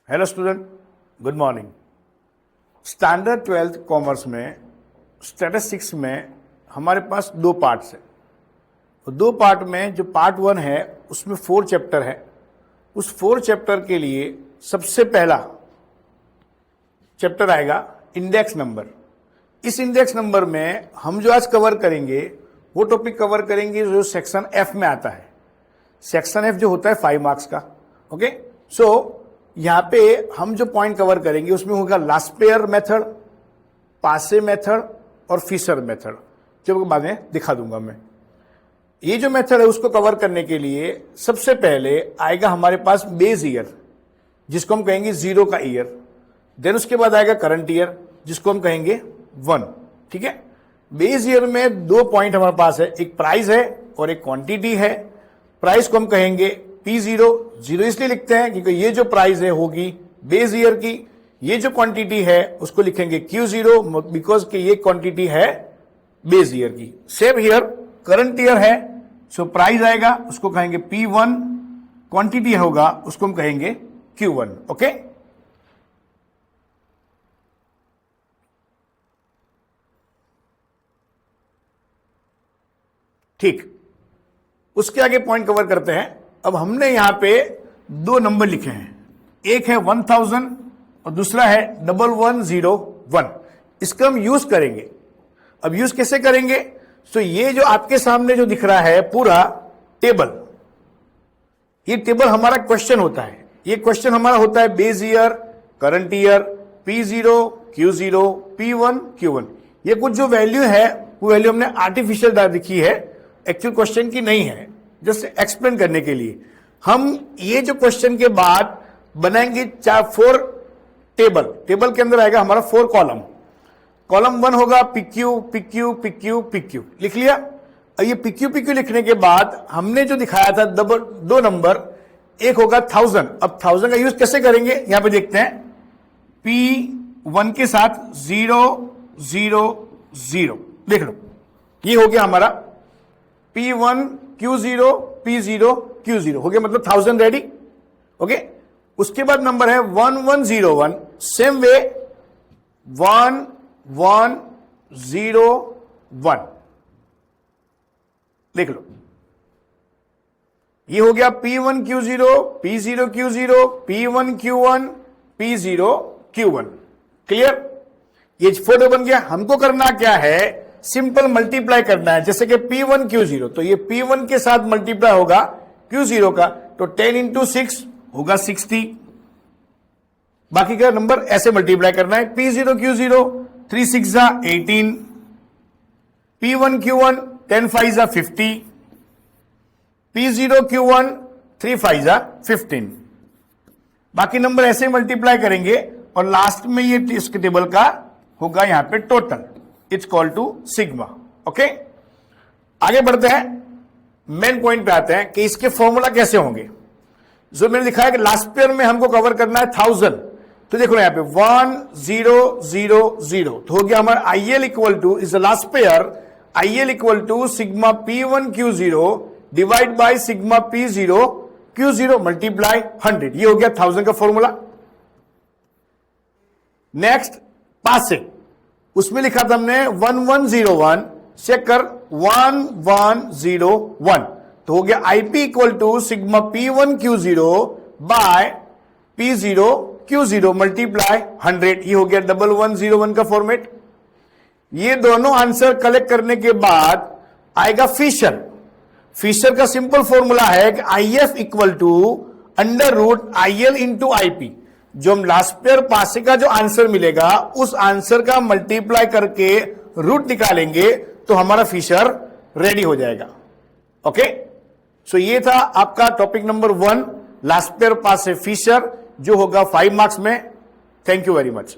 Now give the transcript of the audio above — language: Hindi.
Hello student, good morning. Standard 12th commerce में स्टैटिस्टिक्स में हमारे पास दो पार्ट्स हैं। तो दो पार्ट में जो पार्ट 1 है उसमें 4 चैप्टर है। उस 4 चैप्टर के लिए सबसे पहला चैप्टर आएगा इंडेक्स नंबर। इस इंडेक्स नंबर में हम जो आज कवर करेंगे वो टॉपिक कवर करेंगे जो सेक्शन एफ में आता है। सेक्शन एफ जो होता है 5 मार्क्स का। ओके, सो यहाँ पे हम जो पॉइंट कवर करेंगे उसमें होगा लास्ट पेयर मेथड, पासे मेथड और फिशर मेथड, जो बाद में दिखा दूंगा मैं। ये जो मेथड है उसको कवर करने के लिए सबसे पहले आएगा हमारे पास बेस ईयर, जिसको हम कहेंगे 0 का ईयर। देन उसके बाद आएगा करंट ईयर, जिसको हम कहेंगे 1। ठीक है, बेस ईयर में 2 पॉइंट हमारे पास है, एक प्राइस है और एक क्वांटिटी है। प्राइस को हम कहेंगे P0, 0 इसलिए लिखते हैं क्योंकि ये जो प्राइस है होगी बेस ईयर की, ये जो क्वांटिटी है उसको लिखेंगे Q0 बिकॉज कि ये क्वांटिटी है बेस ईयर की। सेम ईयर करंट ईयर है, सो प्राइस आएगा उसको कहेंगे P1, क्वांटिटी होगा उसको हम कहेंगे Q1। ओके, ठीक, उसके आगे पॉइंट कवर करते हैं। अब हमने यहां पे 2 नंबर लिखे हैं, एक है 1000 और दूसरा है 1101। इसका हम यूज करेंगे। अब यूज कैसे करेंगे? तो ये जो आपके सामने जो दिख रहा है पूरा टेबल, ये टेबल हमारा क्वेश्चन होता है। ये क्वेश्चन हमारा होता है base year, current year, P0, Q0, P1, Q1। ये कुछ जो वैल्यू है वो वैल्यू हमने आर्टिफिशियल लिखी है, एक्चुअल क्वेश्चन की नहीं है, जस्ट एक्सप्लेन करने के लिए। हम ये जो क्वेश्चन के बाद बनाएंगे 4 टेबल। टेबल के अंदर आएगा हमारा 4 कॉलम। कॉलम 1 होगा PQ, PQ, PQ, PQ, लिख लिया। और ये PQ, PQ लिखने के बाद हमने जो दिखाया था 2 नंबर, एक होगा 1000। अब 1000 का यूज कैसे करेंगे यहां पे देखते हैं। P1 के साथ 0 0 0, देख लो, ये हो गया हमारा P1 Q0, P0 Q0 हो गया, मतलब 1000 रेडी। ओके, उसके बाद नंबर है 1101। सेम वे 1101, देख लो, ये हो गया P1 Q0, P0 Q0, P1 Q1, P0 Q1। Clear? ये फोटो बन गया। हमको करना क्या है, सिंपल मल्टीप्लाई करना है। जैसे कि P1 Q0, तो ये P1 के साथ मल्टीप्लाई होगा Q0 का, तो 10 into 6 होगा 60। बाकी का नंबर ऐसे मल्टीप्लाई करना है। P0 Q0 3 6 18, P1 Q1 10 5 50, P0 Q1 3 5 15। बाकी नंबर ऐसे मल्टीप्लाई करेंगे और लास्ट में ये इसके टेबल का होगा यहां पे total, it's call to sigma. Okay, आगे बढ़ते हैं, मेन पॉइंट पे आते हैं कि इसके फॉर्मूला कैसे होंगे। जो मैंने दिखाया कि लास्ट पेयर में हमको कवर करना है 1000, तो देखो यहां पे 1 0 0 0, तो हो गया हमारा IL equal to is the last pair, IL equal to sigma P1 Q0 divide by sigma P0 Q0 multiply 100। ये हो गया 1000 का फॉर्मूला। नेक्स्ट पासे, उसमें लिखा था हमने 1101, चेक कर 1101, तो हो गया IP equal to sigma P1 Q0 by P0 Q0 multiply 100। ये हो गया 1101 का फॉर्मेट। ये दोनों आंसर कलेक्ट करने के बाद आएगा फिशर। फिशर का सिंपल फॉर्मूला है कि IF equal to under root IL into IP। जो हम लास्ट पेयर पासे का जो आंसर मिलेगा उस आंसर का मल्टीप्लाई करके रूट निकालेंगे तो हमारा फिशर रेडी हो जाएगा। ओके, सो ये था आपका टॉपिक नंबर 1, लास्ट पेयर पासे फिशर, जो होगा 5 मार्क्स में। Thank you very much.